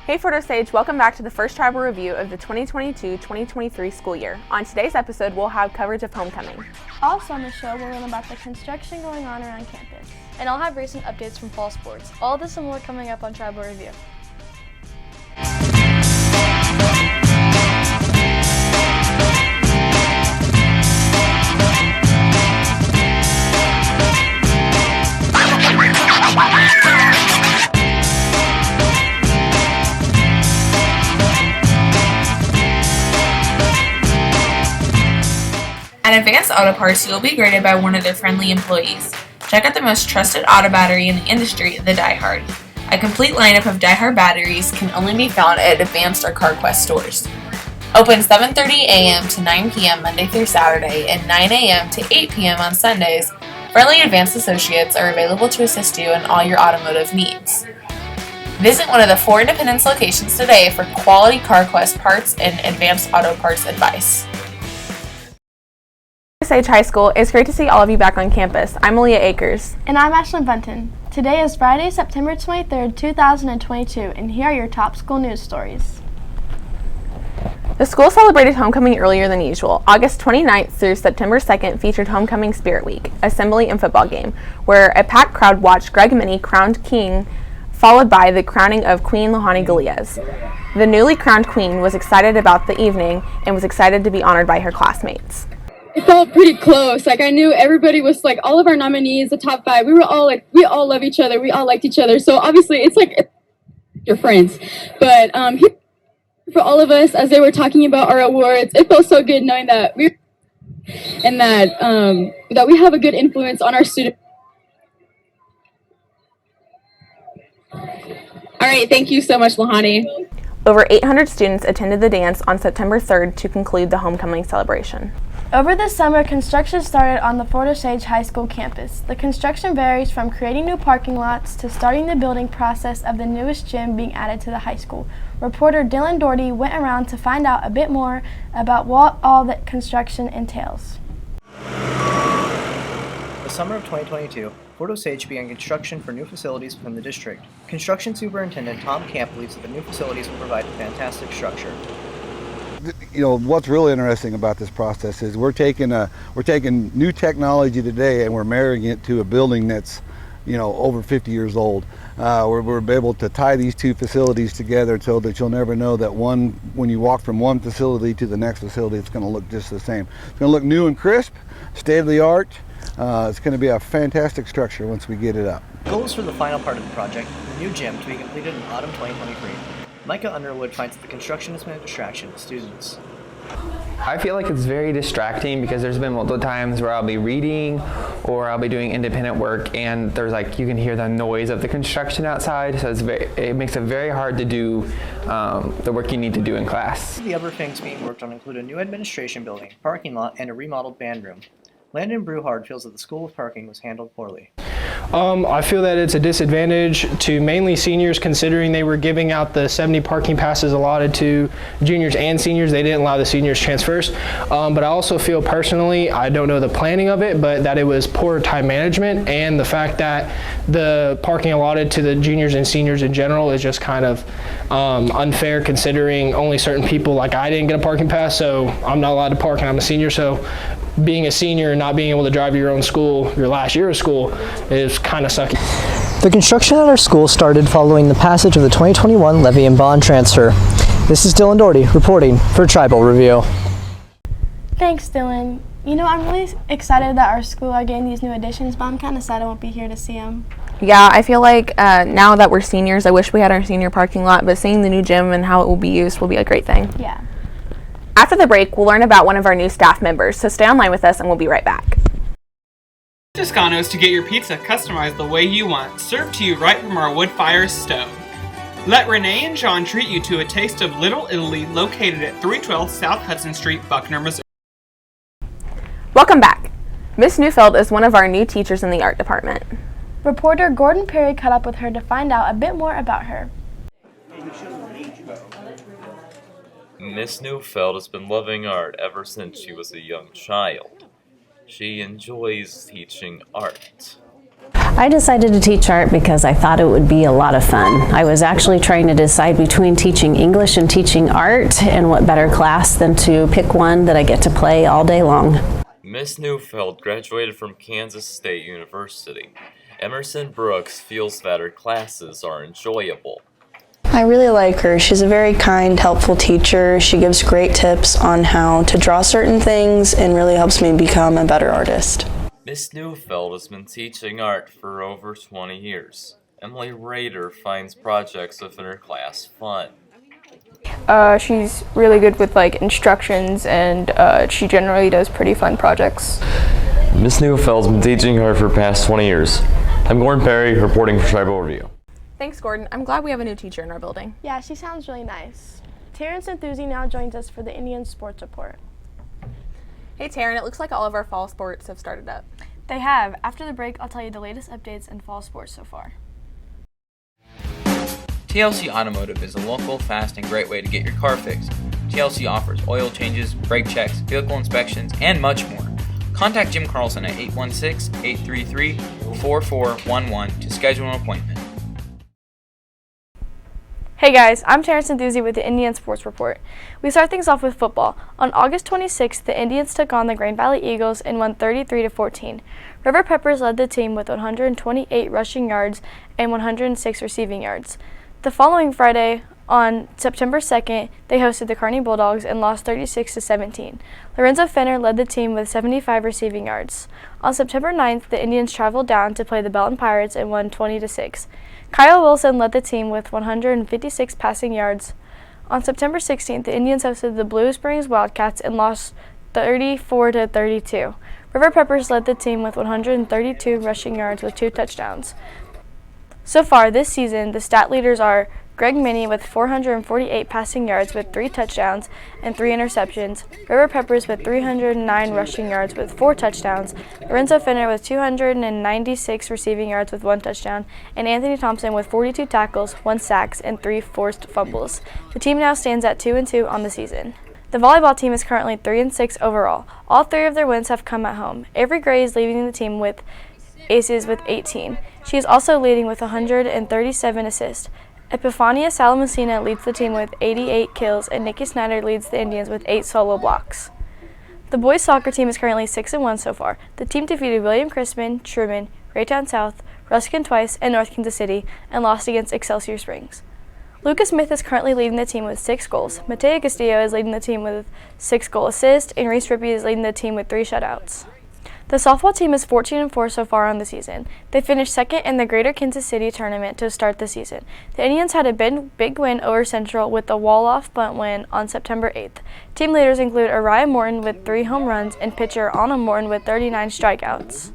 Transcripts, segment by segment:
Hey Photo Sage, welcome back to the first tribal review of the 2022-2023 school year. On today's episode, we'll have coverage of homecoming. Also on the show, we'll learn about the construction going on around campus. And I'll have recent updates from fall sports. All this and more coming up on Tribal Review. At Advanced Auto Parts, you'll be graded by one of their friendly employees. Check out the most trusted auto battery in the industry, the Die-Hard. A complete lineup of Die-Hard batteries can only be found at Advanced or CarQuest stores. Open 7:30 a.m. to 9 p.m. Monday through Saturday and 9 a.m. to 8 p.m. on Sundays, friendly Advanced associates are available to assist you in all your automotive needs. Visit one of the 4 Independence locations today for quality CarQuest parts and Advanced Auto Parts advice. Sage High School, it's great to see all of you back on campus. I'm Aaliyah Akers. And I'm Ashlyn Bunton. Today is Friday, September 23rd, 2022, and here are your top school news stories. The school celebrated homecoming earlier than usual. August 29th through September 2nd featured Homecoming Spirit Week, assembly and football game, where a packed crowd watched Greg Minnie crowned king, followed by the crowning of Queen Lohani Galias. The newly crowned queen was excited about the evening and was excited to be honored by her classmates. It felt pretty close. Like I knew everybody was like all of our nominees, the top 5. We were all like, we all love each other. We all liked each other. So obviously it's like your friends. But for all of us, as they were talking about our awards, it felt so good knowing that we and that we have a good influence on our students. All right, thank you so much, Lohani. Over 800 students attended the dance on September 3rd to conclude the homecoming celebration. Over the summer, construction started on the Fort Osage High School campus. The construction varies from creating new parking lots to starting the building process of the newest gym being added to the high school. Reporter Dylan Doherty went around to find out a bit more about what all that construction entails. The summer of 2022, Fort Osage began construction for new facilities within the district. Construction Superintendent Tom Camp believes that the new facilities will provide a fantastic structure. You know, what's really interesting about this process is we're taking new technology today and we're marrying it to a building that's, you know, over 50 years old. We're able to tie these two facilities together so that you'll never know that when you walk from one facility to the next facility, it's going to look just the same. It's going to look new and crisp, state of the art. It's going to be a fantastic structure once we get it up. Goals for the final part of the project, the new gym, to be completed in autumn 2023. Micah Underwood finds that the construction has been a distraction to students. I feel like it's very distracting because there's been multiple times where I'll be reading or I'll be doing independent work and there's like, you can hear the noise of the construction outside, so it makes it very hard to do the work you need to do in class. The other things being worked on include a new administration building, parking lot, and a remodeled band room. Landon Bruhard feels that the school with parking was handled poorly. I feel that it's a disadvantage to mainly seniors, considering they were giving out the 70 parking passes allotted to juniors and seniors. They didn't allow the seniors transfers. But I also feel personally, I don't know the planning of it, but that it was poor time management, and the fact that the parking allotted to the juniors and seniors in general is just kind of unfair, considering only certain people, like I didn't get a parking pass, so I'm not allowed to park and I'm a senior. So being a senior and not being able to drive your own school, your last year of school, is kind of sucky. The construction at our school started following the passage of the 2021 levy and bond transfer. This is Dylan Doherty reporting for Tribal Review. Thanks, Dylan. You know, I'm really excited that our school are getting these new additions, but I'm kind of sad I won't be here to see them. Yeah, I feel like now that we're seniors, I wish we had our senior parking lot, but seeing the new gym and how it will be used will be a great thing. Yeah. After the break, we'll learn about one of our new staff members, so stay online with us and we'll be right back. Toscano's to get your pizza customized the way you want, served to you right from our wood fire stove. Let Renee and John treat you to a taste of Little Italy, located at 312 South Hudson Street, Buckner, Missouri. Welcome back. Miss Neufeld is one of our new teachers in the art department. Reporter Gordon Perry caught up with her to find out a bit more about her. Miss Neufeld has been loving art ever since she was a young child. She enjoys teaching art. I decided to teach art because I thought it would be a lot of fun. I was actually trying to decide between teaching English and teaching art, and what better class than to pick one that I get to play all day long. Miss Neufeld graduated from Kansas State University. Emerson Brooks feels that her classes are enjoyable. I really like her. She's a very kind, helpful teacher. She gives great tips on how to draw certain things and really helps me become a better artist. Miss Neufeld has been teaching art for over 20 years. Emily Rader finds projects within her class fun. She's really good with instructions, and she generally does pretty fun projects. Miss Neufeld's been teaching art for the past 20 years. I'm Gordon Perry, reporting for Tribal Review. Thanks, Gordon. I'm glad we have a new teacher in our building. Yeah, she sounds really nice. Terrence Enthusi now joins us for the Indian Sports Report. Hey, Taryn, it looks like all of our fall sports have started up. They have. After the break, I'll tell you the latest updates in fall sports so far. TLC Automotive is a local, fast, and great way to get your car fixed. TLC offers oil changes, brake checks, vehicle inspections, and much more. Contact Jim Carlson at 816-833-4411 to schedule an appointment. Hey guys, I'm Terrence Enthusi with the Indian Sports Report. We start things off with football. On August 26th, the Indians took on the Grand Valley Eagles and won 33-14. River Peppers led the team with 128 rushing yards and 106 receiving yards. The following Friday, on September 2nd, they hosted the Kearney Bulldogs and lost 36-17. Lorenzo Fenner led the team with 75 receiving yards. On September 9th, the Indians traveled down to play the Belton Pirates and won 20-6. Kyle Wilson led the team with 156 passing yards. On September 16th, the Indians hosted the Blue Springs Wildcats and lost 34-32. River Peppers led the team with 132 rushing yards with 2 touchdowns. So far this season, the stat leaders are Greg Minnie with 448 passing yards with 3 touchdowns and 3 interceptions, River Peppers with 309 rushing yards with 4 touchdowns, Lorenzo Fenner with 296 receiving yards with 1 touchdown, and Anthony Thompson with 42 tackles, 1 sack, and 3 forced fumbles. The team now stands at 2-2 on the season. The volleyball team is currently 3-6 overall. All 3 of their wins have come at home. Avery Gray is leading the team with aces with 18. She is also leading with 137 assists. Epifania Salamacina leads the team with 88 kills, and Nikki Snyder leads the Indians with 8 solo blocks. The boys soccer team is currently 6-1 so far. The team defeated William Crispin, Truman, Raytown South, Ruskin twice, and North Kansas City, and lost against Excelsior Springs. Lucas Smith is currently leading the team with 6 goals. Mateo Castillo is leading the team with 6 goal assists, and Reese Rippey is leading the team with 3 shutouts. The softball team is 14-4 so far on the season. They finished second in the Greater Kansas City tournament to start the season. The Indians had a big win over Central with the wall-off bunt win on September 8th. Team leaders include Ariah Morton with 3 home runs and pitcher Anna Morton with 39 strikeouts.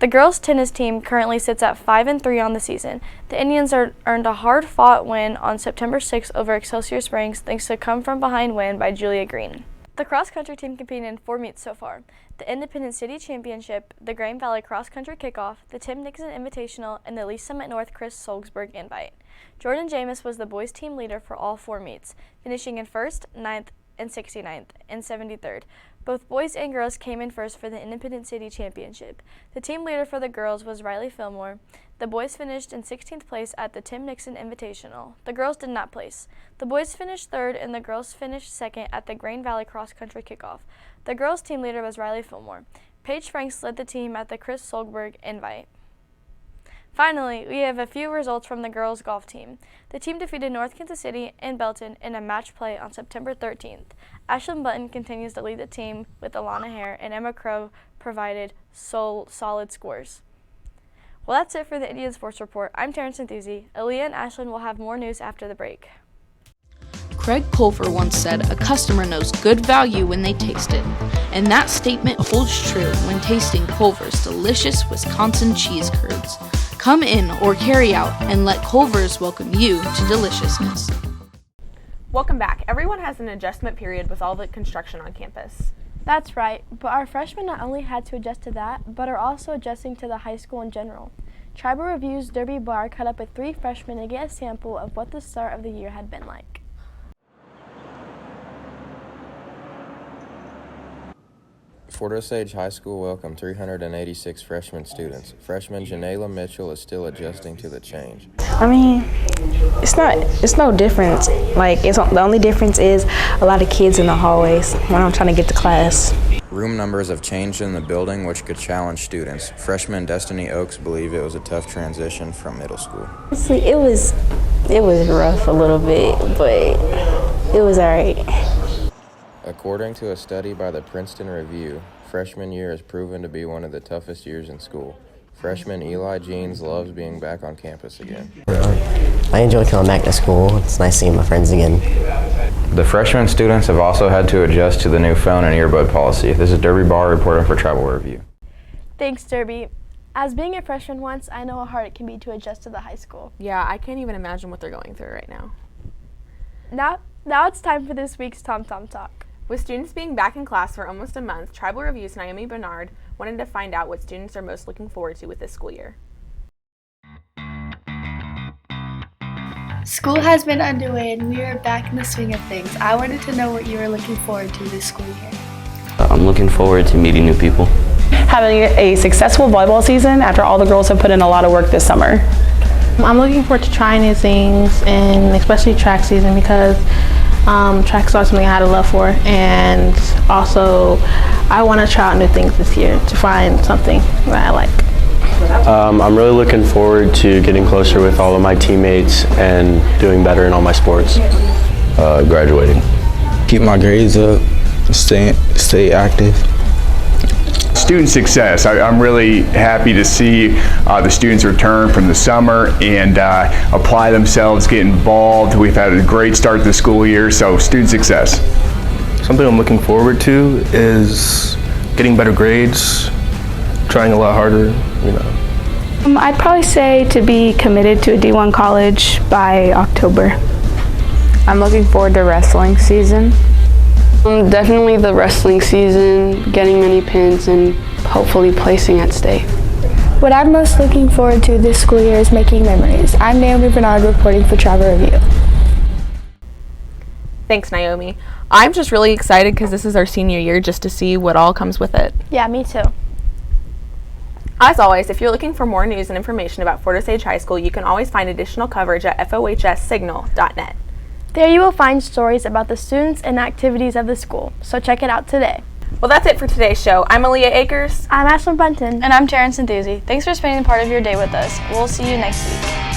The girls' tennis team currently sits at 5-3 on the season. The Indians earned a hard-fought win on September 6th over Excelsior Springs thanks to a come-from-behind win by Julia Green. The cross-country team competed in 4 meets so far: the Independent City Championship, the Grand Valley Cross Country Kickoff, the Tim Nixon Invitational, and the Lee Summit North Chris Solgsberg Invite. Jordan James was the boys' team leader for all 4 meets, finishing in 1st, 9th, and 69th, and 73rd. Both boys and girls came in first for the Independent City Championship. The team leader for the girls was Riley Fillmore. The boys finished in 16th place at the Tim Nixon Invitational. The girls did not place. The boys finished 3rd and the girls finished 2nd at the Grand Valley Cross Country Kickoff. The girls' team leader was Riley Fillmore. Paige Franks led the team at the Chris Solberg Invite. Finally, we have a few results from the girls' golf team. The team defeated North Kansas City and Belton in a match play on September 13th. Ashlyn Button continues to lead the team with Alana Hare, and Emma Crow provided solid scores. Well, that's it for the Indian Sports Report. I'm Terrence Enthusi. Aaliyah and Ashlyn will have more news after the break. Craig Pulver once said, "A customer knows good value when they taste it." And that statement holds true when tasting Culver's delicious Wisconsin cheese curds. Come in or carry out and let Culver's welcome you to deliciousness. Welcome back. Everyone has an adjustment period with all the construction on campus. That's right, but our freshmen not only had to adjust to that, but are also adjusting to the high school in general. Tribal Review's Derby Barr caught up with 3 freshmen to get a sample of what the start of the year had been like. Fort Osage High School welcomed 386 freshman students. Freshman Janayla Mitchell is still adjusting to the change. I mean, it's no difference. Like, the only difference is a lot of kids in the hallways when I'm trying to get to class. Room numbers have changed in the building, which could challenge students. Freshman Destiny Oaks believe it was a tough transition from middle school. Honestly, it was rough a little bit, but it was all right. According to a study by the Princeton Review, freshman year has proven to be one of the toughest years in school. Freshman Eli Jeans loves being back on campus again. I enjoy coming back to school. It's nice seeing my friends again. The freshman students have also had to adjust to the new phone and earbud policy. This is Derby Barr reporting for Travel Review. Thanks, Derby. As being a freshman once, I know how hard it can be to adjust to the high school. Yeah, I can't even imagine what they're going through right now. Now it's time for this week's Tom Tom Talk. With students being back in class for almost a month, Tribal Review's Naomi Bernard wanted to find out what students are most looking forward to with this school year. School has been underway and we are back in the swing of things. I wanted to know what you were looking forward to this school year. I'm looking forward to meeting new people. Having a successful volleyball season after all the girls have put in a lot of work this summer. I'm looking forward to trying new things, and especially track season, because track is something I had a love for, and also I want to try out new things this year to find something that I like. I'm really looking forward to getting closer with all of my teammates and doing better in all my sports. Graduating. Keep my grades up, stay active. Student success. I'm really happy to see the students return from the summer and apply themselves, get involved. We've had a great start to the school year, so student success. Something I'm looking forward to is getting better grades, trying a lot harder, you know. I'd probably say to be committed to a D1 college by October. I'm looking forward to wrestling season. Definitely the wrestling season, getting many pins, and hopefully placing at state. What I'm most looking forward to this school year is making memories. I'm Naomi Bernard reporting for Travel Review. Thanks, Naomi. I'm just really excited because this is our senior year, just to see what all comes with it. Yeah, me too. As always, if you're looking for more news and information about Fort Osage High School, you can always find additional coverage at fohssignal.net. There you will find stories about the students and activities of the school, so check it out today. Well, that's it for today's show. I'm Aaliyah Akers. I'm Ashlyn Bunton. And I'm Terrence Enthusey. Thanks for spending part of your day with us. We'll see you next week.